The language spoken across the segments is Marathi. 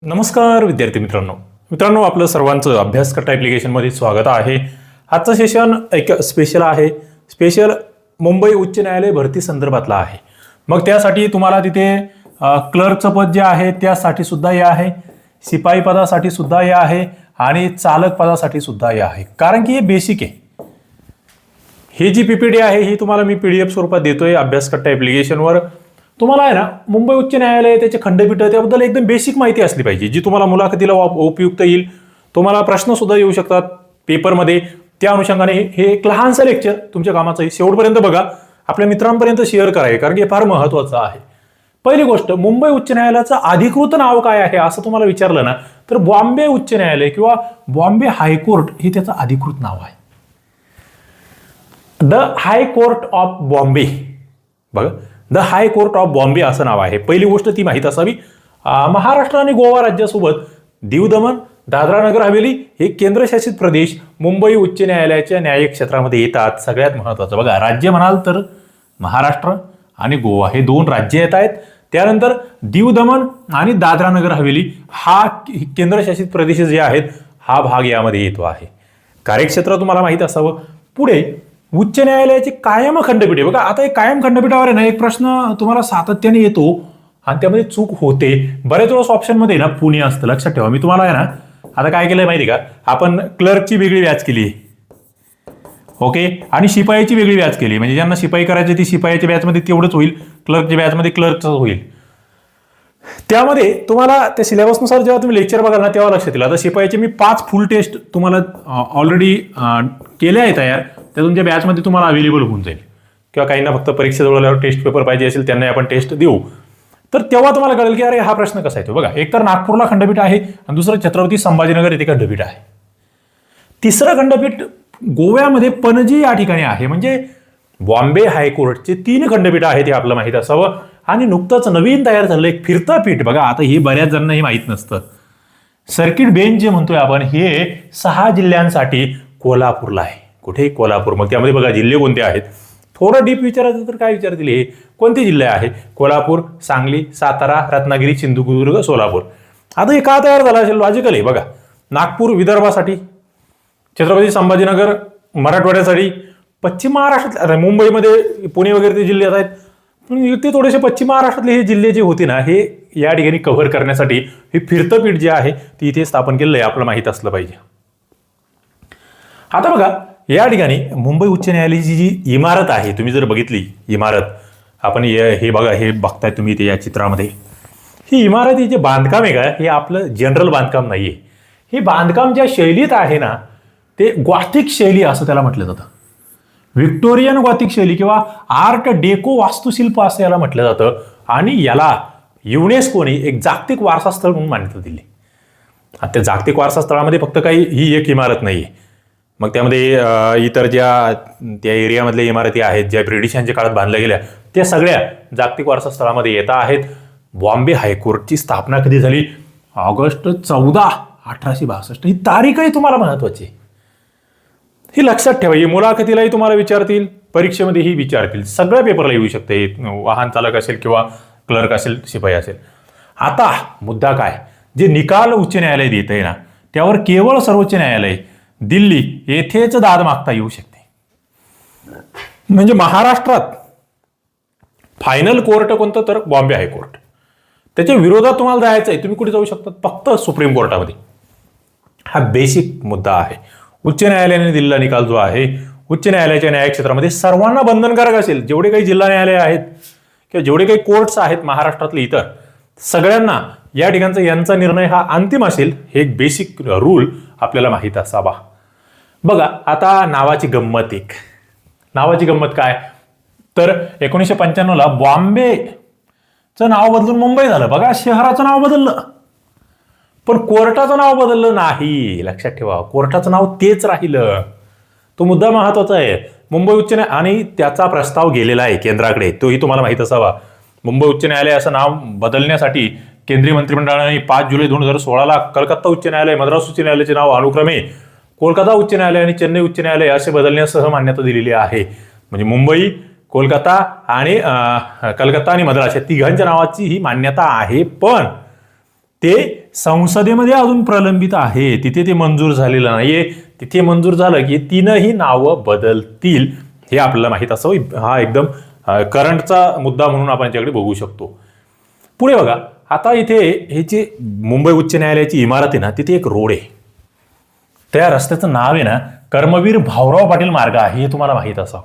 नमस्कार विद्यार्थी मित्रांनो आपलं सर्वांचं अभ्यासकट्टा ॲप्लिकेशनमध्ये स्वागत आहे. आजचं सेशन एक स्पेशल आहे. स्पेशल मुंबई उच्च न्यायालय भरती संदर्भातला आहे. मग त्यासाठी तुम्हाला तिथे क्लर्कचं पद जे आहे त्यासाठी सुद्धा हे आहे, शिपाई पदासाठी सुद्धा हे आहे आणि चालक पदासाठी सुद्धा हे आहे. कारण की हे बेसिक आहे. ही जी PPT आहे ही तुम्हाला मी PDF स्वरूपात देतोय अभ्यासकट्टा ॲप्लिकेशनवर. तुम्हाला आहे ना मुंबई उच्च न्यायालय त्याचे खंडपीठ त्याबद्दल एकदम बेसिक माहिती असली पाहिजे, जी तुम्हाला मुलाखतीला उपयुक्त येईल. तुम्हाला प्रश्न सुद्धा येऊ शकतात पेपरमध्ये. त्या अनुषंगाने हे एक लहानसं लेक्चर तुमच्या कामाचं आहे. शेवटपर्यंत बघा, आपल्या मित्रांपर्यंत शेअर करावे, कारण की हे फार महत्वाचं आहे. पहिली गोष्ट, मुंबई उच्च न्यायालयाचं अधिकृत नाव काय आहे असं तुम्हाला विचारलं ना, तर बॉम्बे उच्च न्यायालय किंवा बॉम्बे हायकोर्ट हे त्याचं अधिकृत नाव आहे. The high court of Bombay. बघा, the high court of Bombay असं नाव आहे. पहिली गोष्ट ती माहीत असावी. महाराष्ट्र आणि गोवा राज्यासोबत दीव दमण, दादरा नगर हवेली हे केंद्रशासित प्रदेश मुंबई उच्च न्यायालयाच्या न्यायिक क्षेत्रामध्ये येतात. सगळ्यात महत्त्वाचं बघा, राज्य म्हणाल तर महाराष्ट्र आणि गोवा हे दोन राज्य येत आहेत. त्यानंतर दीव दमण आणि दादरा नगर हवेली हा केंद्रशासित प्रदेश जे आहेत हा भाग यामध्ये येतो आहे. कार्यक्षेत्र तुम्हाला माहीत असावं. पुढे उच्च न्यायालयाची कायम खंडपीठ आहे. बघा, आता एक कायम खंडपीठावर आहे ना, एक प्रश्न तुम्हाला सातत्याने येतो आणि त्यामध्ये चूक होते. बरेच वेळेस ऑप्शनमध्ये ना पुणे असतं, लक्षात ठेवा. मी तुम्हाला आहे ना आता काय केलंय माहिती का, आपण क्लर्कची वेगळी बॅच केली, ओके, आणि शिपाईची वेगळी बॅच केली. म्हणजे ज्यांना शिपाई करायची ती शिपाईच्या बॅचमध्ये तेवढंच होईल, क्लर्कच्या बॅचमध्ये क्लर्कच होईल. त्यामध्ये तुम्हाला त्या सिलेबसनुसार जेव्हा तुम्ही लेक्चर बघाल ना तेव्हा लक्षात येईल. आता शिपाईचे मी 5 फुल टेस्ट तुम्हाला ऑलरेडी केले आहे तयार. त्या तुमच्या बॅचमध्ये तुम्हाला अवेलेबल होऊन जाईल. किंवा काहींना फक्त परीक्षेजवळ आल्यावर टेस्ट पेपर पाहिजे असेल त्यांना आपण टेस्ट देऊ. तर तेव्हा तुम्हाला कळेल की अरे हा प्रश्न कसा येतो. बघा, एक तर नागपूरला खंडपीठ आहे आणि दुसरं छत्रपती संभाजीनगर येथे खंडपीठ आहे. तिसरं खंडपीठ गोव्यामध्ये पणजी या ठिकाणी आहे. म्हणजे बॉम्बे हायकोर्टचे 3 खंडपीठ आहेत हे आपलं माहीत असावं. आणि नुकतंच नवीन तयार झालं एक फिरतं पीठ. बघा, आता हे बऱ्याच जणांना हे माहीत नसतं. सर्किट बेंच जे म्हणतोय आपण हे 6 जिल्ह्यांसाठी कोल्हापूरला आहे. कुठे? कोल्हापूर. मग त्यामध्ये बघा जिल्हे कोणते आहेत. थोडं डीप विचारायचं तर काय विचारतील, हे कोणते जिल्हे आहे? कोल्हापूर, सांगली, सातारा, रत्नागिरी, सिंधुदुर्ग, सोलापूर. आता हे का तयार झालं असेल? लॉजिकल आहे. बघा, नागपूर विदर्भासाठी, छत्रपती संभाजीनगर मराठवाड्यासाठी, पश्चिम महाराष्ट्रात मुंबईमध्ये पुणे वगैरे ते जिल्हे आहेत, ते थोडेसे पश्चिम महाराष्ट्रातले हे जिल्हे जे होते ना हे या ठिकाणी कव्हर करण्यासाठी हे फिरतं पीठ जे आहे ते इथे स्थापन केलेलं आहे. आपलं माहीत असलं पाहिजे. आता बघा, या ठिकाणी मुंबई उच्च न्यायालयाची जी इमारत आहे, तुम्ही जर बघितली इमारत, आपण हे बघा, हे बघताय तुम्ही ते या चित्रामध्ये, ही इमारत जे बांधकाम आहे का, हे आपलं जनरल बांधकाम नाहीये. हे बांधकाम ज्या शैलीत आहे ना ते गॉथिक शैली असं त्याला म्हटलं जातं. व्हिक्टोरियन गॉथिक शैली किंवा आर्ट डेको वास्तुशिल्प असं याला म्हटलं जातं. आणि याला युनेस्कोने एक जागतिक वारसा स्थळ म्हणून मान्यता दिली. आता त्या जागतिक वारसा स्थळामध्ये फक्त काही ही एक इमारत नाहीये. मग त्यामध्ये इतर त्या एरियामधल्या इमारती आहेत ज्या ब्रिटिशांच्या काळात बांधल्या गेल्या त्या सगळ्या जागतिक वारसा स्थळामध्ये येत आहेत. बॉम्बे हायकोर्टची स्थापना कधी झाली? ऑगस्ट 14, 1862. ही तारीखही तुम्हाला महत्वाची, ही लक्षात ठेवा. ही मुलाखतीलाही तुम्हाला विचारतील, परीक्षेमध्येही विचारतील, सगळ्या पेपरला येऊ शकते. वाहन चालक असेल किंवा क्लर्क असेल, शिपाई असेल. आता मुद्दा काय, जे निकाल उच्च न्यायालय देत आहे ना त्यावर केवळ सर्वोच्च न्यायालय दिल्ली येथेच दाद मागता येऊ शकते. म्हणजे महाराष्ट्रात फायनल कोर्ट कोणतं? तर बॉम्बे हायकोर्ट. त्याच्या विरोधात तुम्हाला जायचं आहे, तुम्ही कुठे जाऊ शकता? फक्त सुप्रीम कोर्टामध्ये. हा बेसिक मुद्दा आहे. उच्च न्यायालयाने दिलेला निकाल जो आहे उच्च न्यायालयाच्या न्याय क्षेत्रामध्ये सर्वांना बंधनकारक असेल. जेवढे काही जिल्हा न्यायालय आहेत किंवा जेवढे काही कोर्ट्स आहेत महाराष्ट्रातले इतर सगळ्यांना या ठिकाणचा यांचा निर्णय हा अंतिम असेल. हे एक बेसिक रूल आपल्याला माहीत असावा. बघा, आता नावाची गंमत नावाची गंमत काय तर 1995ला बॉम्बेचं नाव बदलून मुंबई झालं. बघा, शहराचं नाव बदललं पण कोर्टाचं नाव बदललं नाही. लक्षात ठेवा, कोर्टाचं नाव तेच राहिलं. तो मुद्दा महत्वाचा आहे. मुंबई उच्च न्यायालय आणि त्याचा प्रस्ताव गेलेला आहे केंद्राकडे, तोही तुम्हाला माहित असावा. मुंबई उच्च न्यायालय असं नाव बदलण्यासाठी केंद्रीय मंत्रिमंडळाने 5 जुलै 2016ला कलकत्ता उच्च न्यायालय, मद्रास उच्च न्यायालयाचे नाव अनुक्रमे कोलकाता उच्च न्यायालय आणि चेन्नई उच्च न्यायालय असे बदलण्यासह मान्यता दिलेली आहे. म्हणजे मुंबई, कोलकाता आणि कलकत्ता आणि मद्रास या तिघांच्या नावाची ही मान्यता आहे. पण ते संसदेमध्ये अजून प्रलंबित आहे, तिथे ते मंजूर झालेलं नाहीये. तिथे मंजूर झालं की तीनही नावं बदलतील, हे आपल्याला माहीत असावं. हा एकदम करंटचा मुद्दा म्हणून आपण याच्याकडे बघू शकतो. पुढे बघा, आता इथे हे जे मुंबई उच्च न्यायालयाची इमारत आहे ना, तिथे एक रोड आहे. त्या रस्त्याचं नाव आहे ना कर्मवीर भाऊराव पाटील मार्ग आहे, हे तुम्हाला माहीत असावं.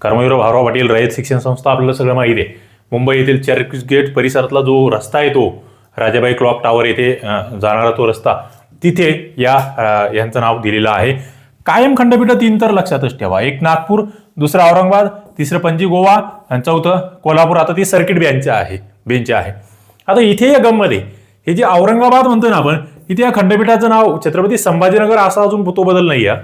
कर्मवीर भाऊराव पाटील रयत शिक्षण संस्था आपल्याला सगळं माहिती आहे. मुंबई येथील चर्चगेट परिसरातला जो रस्ता आहे, तो राजाबाई क्लॉक टावर येथे जाणारा तो रस्ता, तिथे यांचं नाव दिलेलं आहे. कायम खंडपीठ 3 तर लक्षातच ठेवा. एक नागपूर, दुसरं औरंगाबाद, तिसरं पणजी गोवा आणि चौथं कोल्हापूर. आता ती सर्किट बेंच आहे. आता इथे या गममध्ये हे जे औरंगाबाद म्हणतोय ना आपण, इथे या खंडपीठाचं नाव छत्रपती संभाजीनगर असा अजून तो बदल नाही आहे.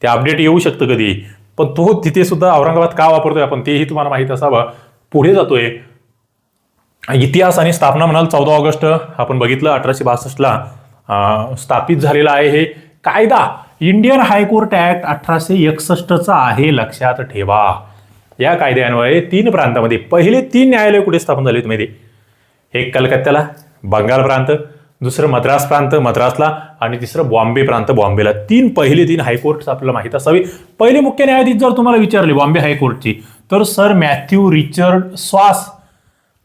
ते अपडेट येऊ शकतं कधी, पण तो तिथे सुद्धा औरंगाबाद का वापरतोय आपण तेही तुम्हाला माहित असावं. पुढे जातोय, इतिहास आणि स्थापना म्हणाल 14 ऑगस्ट आपण बघितलं 1862ला स्थापित झालेला आहे. हे कायदा इंडियन हायकोर्ट ऍक्ट 1861चा आहे, लक्षात ठेवा. या कायद्यान्वये 3 प्रांतामध्ये पहिले 3 न्यायालय कुठे स्थापन झाले माहिती? एक कलकत्त्याला, बंगाल प्रांत, दुसरं मद्रास प्रांत मद्रासला आणि तिसरं बॉम्बे प्रांत बॉम्बेला. पहिले 3 हायकोर्ट आपल्याला माहित असावी. पहिले मुख्य न्यायाधीश जर तुम्हाला विचारले बॉम्बे हायकोर्टची, तर सर मॅथ्यू रिचर्ड स्वास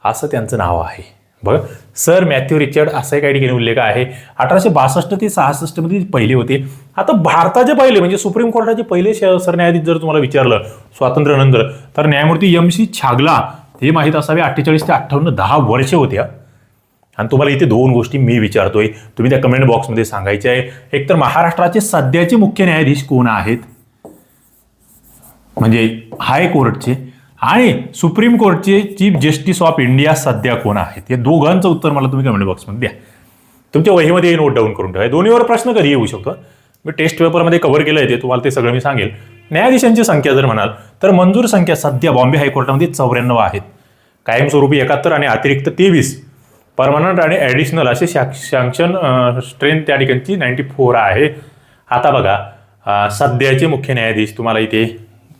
असं त्यांचं नाव आहे. बघ, सर मॅथ्यू रिचर्ड असा काही ठिकाणी उल्लेख आहे. 1862 ते 66 मध्ये पहिले होते. आता भारताचे पहिले म्हणजे सुप्रीम कोर्टाचे पहिले सरन्यायाधीश जर तुम्हाला विचारलं स्वातंत्र्यानंतर, तर न्यायमूर्ती MC छागला हे माहीत असावे. 48 ते 58 10 वर्षे होते. आणि तुम्हाला इथे 2 गोष्टी मी विचारतोय, तुम्ही त्या कमेंट बॉक्समध्ये सांगायचे आहे. एक तर महाराष्ट्राचे सध्याचे मुख्य न्यायाधीश कोण आहेत, म्हणजे हायकोर्टचे, आणि सुप्रीम कोर्टचे चीफ जस्टिस ऑफ इंडिया सध्या कोण आहेत. या दोघांचं उत्तर मला तुम्ही कमेंट बॉक्समध्ये द्या. तुमच्या वहीमध्ये नोट डाऊन करून ठेवा. दोन्हीवर प्रश्न कधी येऊ शकतो. मी टेस्ट पेपरमध्ये कव्हर केलं आहे, ते तुम्हाला ते सगळं मी सांगेल. न्यायाधीशांची संख्या जर म्हणाल तर मंजूर संख्या सध्या बॉम्बे हायकोर्टामध्ये 94 आहेत. कायमस्वरूपी 71 आणि अतिरिक्त 23. परमनंट आणि ॲडिशनल असे सँक्शन स्ट्रेंथ त्या ठिकाणची 94 आहे. आता बघा, सध्याचे मुख्य न्यायाधीश तुम्हाला इथे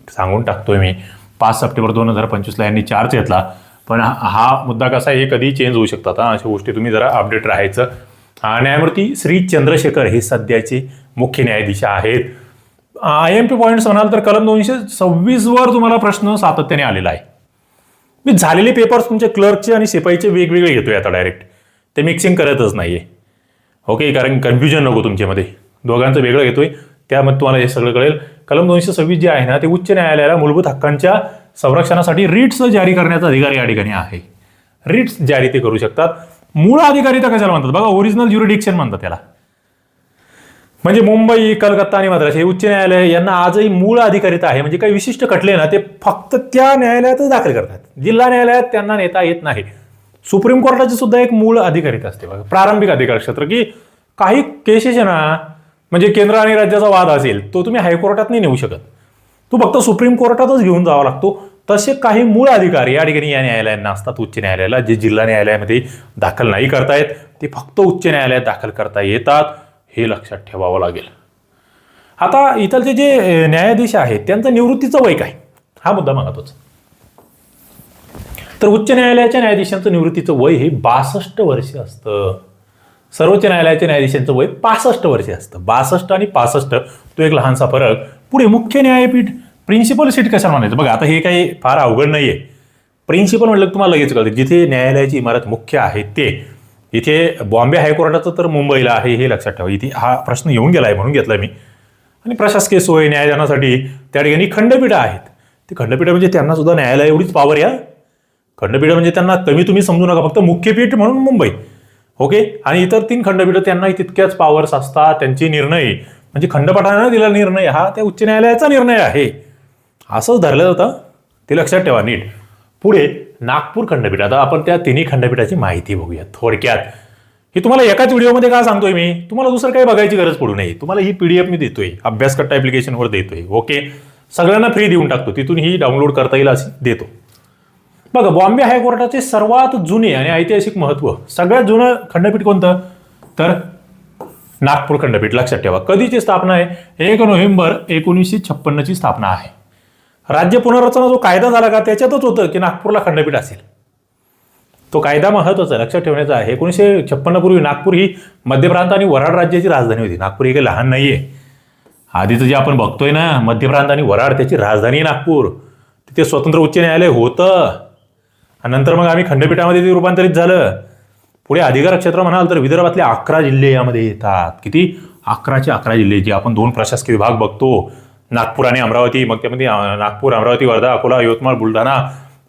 सांगून टाकतोय मी. 5 सप्टेंबर 2025ला यांनी चार्ज घेतला. पण हा मुद्दा कसा आहे, हे कधी चेंज होऊ शकतात. अशा गोष्टी तुम्ही जरा अपडेट राहायचं. न्यायमूर्ती श्री चंद्रशेखर हे सध्याचे मुख्य न्यायाधीश आहेत. IMP पॉईंट्स म्हणाल तर कलम 226 वर तुम्हाला प्रश्न सातत्याने आलेला आहे. मी झालेले पेपर्स तुमच्या क्लर्कचे आणि शिपाईचे वेगवेगळे घेतोय आता डायरेक्ट, ते मिक्सिंग करतच नाहीये. ओके, कारण कन्फ्युजन नको तुमच्यामध्ये, दोघांचं वेगळं घेतोय. त्यामध्ये तुम्हाला हे सगळं कळेल. कलम 226 जे आहे ना, ते उच्च न्यायालयाला मूलभूत हक्कांच्या संरक्षणासाठी रिट्स जारी करण्याचा अधिकार या ठिकाणी आहे. रिट्स जारी ते करू शकतात. मूळ अधिकारिता कशाला म्हणतात बघा, ओरिजिनल ज्युरिडिक्शन म्हणतात त्याला. म्हणजे मुंबई, कलकत्ता आणि मद्रास हे उच्च न्यायालय यांना आजही मूळ अधिकारिता आहे. म्हणजे काही विशिष्ट खटले ना, ते फक्त त्या न्यायालयातच दाखल करतात. जिल्हा न्यायालयात त्यांना नेता येत नाही. सुप्रीम कोर्टाची सुद्धा एक मूळ अधिकारिता असते बघा, प्रारंभिक अधिकार क्षेत्र, की काही केसेस आहे ना, म्हणजे केंद्र आणि राज्याचा वाद असेल, तो तुम्ही हायकोर्टात नाही नेऊ शकत, तो फक्त सुप्रीम कोर्टातच घेऊन जावा लागतो. तसे काही मूळ अधिकार या ठिकाणी या न्यायालयांना असतात. उच्च न्यायालयाला जे जिल्हा न्यायालयामध्ये दाखल नाही करतायत, ते फक्त उच्च न्यायालयात दाखल करता येतात. हे लक्षात ठेवावं लागेल. आता इथलचे जे न्यायाधीश आहेत त्यांचं निवृत्तीचं वय काय, हा मुद्दा महत्वाचा. तर उच्च न्यायालयाच्या न्यायाधीशांचं निवृत्तीचं वय हे 62 वर्ष असतं. सर्वोच्च न्यायालयाच्या न्यायाधीशांचं वय 65 वर्षे असतं. 62 आणि 65 तो एक लहानसा फरक. पुढे मुख्य न्यायपीठ प्रिन्सिपल सीट कशाला म्हणायचं बघा. आता हे काही फार अवघड नाहीये. प्रिन्सिपल म्हटलं तुम्हाला लगेच कळतं, जिथे न्यायालयाची इमारत मुख्य आहे ते. इथे बॉम्बे हायकोर्टाचं तर मुंबईला आहे, हे लक्षात ठेवा. इथे हा प्रश्न येऊन गेला आहे म्हणून घेतला मी. आणि प्रशासकीय सोय न्यायदानासाठी त्या ठिकाणी खंडपीठं आहेत. ते खंडपीठ म्हणजे त्यांना सुद्धा न्यायालय एवढीच पावर या. खंडपीठ म्हणजे त्यांना कमी तुम्ही समजू नका, फक्त मुख्यपीठ म्हणून मुंबई. ओके, आणि इतर 3 खंडपीठं त्यांना तितक्याच पावर्स असतात. त्यांचे निर्णय म्हणजे खंडपीठाने दिलेला निर्णय हा त्या उच्च न्यायालयाचा निर्णय आहे, असंच धरलं जातं. ते लक्षात ठेवा नीट. पुढे नागपूर खंडपीठ. आता आपण त्या 3 खंडपीठाची माहिती बघूया थोडक्यात. ही तुम्हाला एकाच व्हिडिओमध्ये का सांगतोय मी, तुम्हाला दुसरं काही बघायची गरज पडू नये. तुम्हाला ही PDF मी देतोय, अभ्यासकट्टा ॲप्लिकेशनवर देतोय. ओके, सगळ्यांना फ्री देऊन टाकतो, तिथून ही डाउनलोड करता येईल अशी देतो. बघा, बॉम्बे हायकोर्टाचे सर्वात जुने आणि ऐतिहासिक महत्व, सगळ्यात जुनं खंडपीठ कोणतं, तर नागपूर खंडपीठ. लक्षात ठेवा. कधीची स्थापना आहे, 1 नोव्हेंबर 1956ची स्थापना आहे. राज्य पुनर्रचना जो कायदा झाला का त्याच्यातच होतं की नागपूरला खंडपीठ असेल. तो कायदा महत्त्वाचा लक्षात ठेवण्याचा आहे. 1956 पूर्वी नागपूर ही मध्य प्रांत आणि वऱ्हाड राज्याची राजधानी होती. नागपूर ही काही लहान नाहीये. आधीचं जे आपण बघतोय ना मध्य प्रांत आणि वऱ्हाड, त्याची राजधानी नागपूर. तिथे स्वतंत्र उच्च न्यायालय होतं आणि नंतर मग आम्ही खंडपीठामध्ये ते रूपांतरित झालं. पुढे अधिकार क्षेत्र म्हणाल तर विदर्भातले 11 जिल्हे यामध्ये येतात. किती? 11चे 11 जिल्हे, जे आपण 2 प्रशासकीय विभाग बघतो, नागपूर आणि अमरावती. मग त्यामध्ये नागपूर, अमरावती, वर्धा, अकोला, यवतमाळ, बुलढाणा,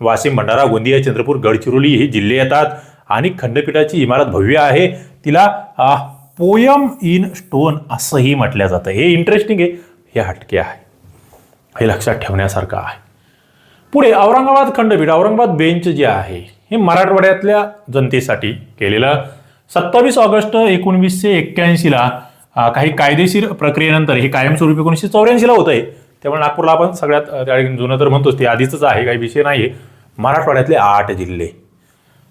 वाशिम, भंडारा, गोंदिया, चंद्रपूर, गडचिरोली हे जिल्हे येतात. आणि खंडपीठाची इमारत भव्य आहे. तिला पोयम इन स्टोन असंही म्हटलं जातं. हे इंटरेस्टिंग आहे, हे हटके आहे, हे लक्षात ठेवण्यासारखं आहे. पुढे औरंगाबाद खंडपीठ, औरंगाबाद बेंच जे आहे हे मराठवाड्यातल्या जनतेसाठी केलेलं. 27 ऑगस्ट 1981ला काही कायदेशीर प्रक्रियेनंतर हे कायमस्वरूपी 1984ला होत आहे. त्यामुळे नागपूरला आपण सगळ्यात त्या जुनं तर म्हणतोच, ते आधीच आहे, काही विषय नाही. मराठवाड्यातले 8 जिल्हे,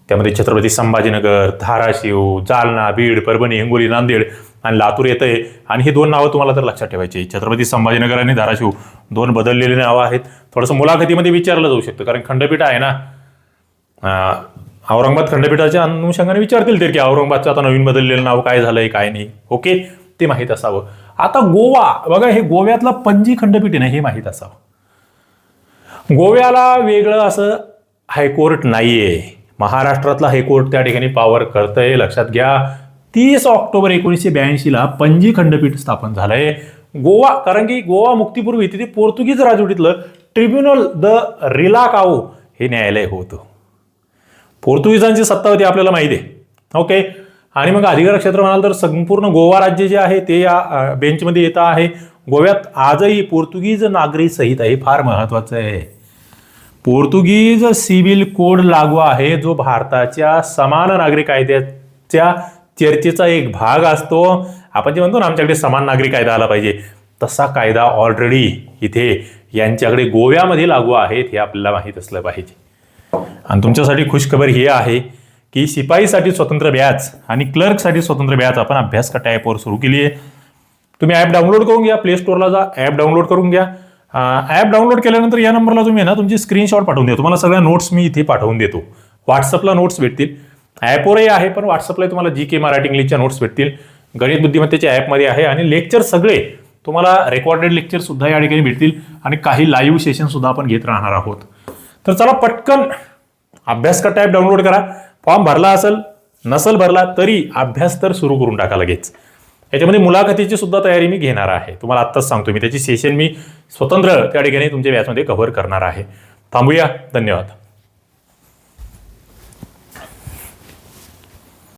त्यामध्ये छत्रपती संभाजीनगर, धाराशिव, जालना, बीड, परभणी, हिंगोली, नांदेड आणि लातूर येतं आहे. आणि हे 2 नावं तुम्हाला तर लक्षात ठेवायची. छत्रपती संभाजीनगर आणि धाराशिव 2 बदललेले नावं आहेत. थोडंसं मुलाखतीमध्ये विचारलं जाऊ शकतं, कारण खंडपीठ आहे ना. औरंगाबाद खंडपीठाच्या अनुषंगाने विचारतील ते की औरंगाबादचं आता नवीन बदललेलं नाव काय झालंय काय नाही. ओके, ते माहीत असावं. आता गोवा बघा, हे गोव्यातला पणजी खंडपीठ आहे ना, हे माहीत असावं. गोव्याला वेगळं असं हायकोर्ट नाहीये. महाराष्ट्रातला हायकोर्ट त्या ठिकाणी पॉवर करतंय, लक्षात घ्या. 30 ऑक्टोबर 1982ला पणजी खंडपीठ स्थापन झालंय. गोवा, कारण की गोवा मुक्तीपूर्वी तिथे पोर्तुगीज राजवटीतलं ट्रिब्युनल द रिलाकाओ हे न्यायालय होतं. पोर्तुगीजांची सत्ता होती आपल्याला माहिती आहे. ओके, आणि मग अधिकार क्षेत्र म्हणाल तर संपूर्ण गोवा राज्य जे आहे ते या बेंचमध्ये येतं आहे. गोव्यात आजही पोर्तुगीज नागरी संहिता आहे, फार महत्वाचं आहे. पोर्तुगीज सिव्हिल कोड लागू आहे, जो भारताच्या समान नागरी कायद्याच्या चर्चेचा एक भाग असतो. आपण जे म्हणतो ना आमच्याकडे समान नागरी कायदा आला पाहिजे, तसा कायदा ऑलरेडी इथे यांच्याकडे गोव्यामध्ये लागू आहेत, हे आपल्याला माहीत असलं पाहिजे. आणि तुमच्यासाठी खुशखबर ही आहे की शिपाईसाठी स्वतंत्र बॅच आणि क्लर्कसाठी स्वतंत्र बॅच आपण अभ्यासकट्टा ॲपवर सुरू केली आहे. तुम्ही ॲप डाउनलोड करून घ्या, प्ले स्टोअरला जा, ॲप डाउनलोड करून घ्या. ॲप डाउनलोड केल्यानंतर या नंबरला तुम्ही ना तुमची स्क्रीनशॉट पाठवून द्या. तुम्हाला सगळ्या नोट्स मी इथे पाठवून देतो. व्हॉट्सअपला नोट्स भेटतील, ॲपवरही आहे, पण व्हॉट्सअपला तुम्हाला GK मराठी इंग्लिशच्या नोट्स भेटतील. गणित बुद्धिमत्तेच्या ॲपमध्ये आहे. आणि लेक्चर सगळे तुम्हाला रेकॉर्डेड लेक्चर सुद्धा या ठिकाणी भेटतील आणि काही लाईव्ह सेशन सुद्धा आपण घेत राहणार आहोत. तर चला पटकन अभ्यासकट्टा ॲप डाउनलोड करा. फॉर्म भरला असेल, नसेल भरला तरी अभ्यास तर सुरू करून टाका लगेच. याच्यामध्ये मुलाखतीची सुद्धा तयारी मी घेणार आहे, तुम्हाला आत्ताच सांगतो मी. त्याची सेशन मी स्वतंत्र त्या ठिकाणी तुमच्या बॅचमध्ये कव्हर करणार आहे. थांबूया, धन्यवाद.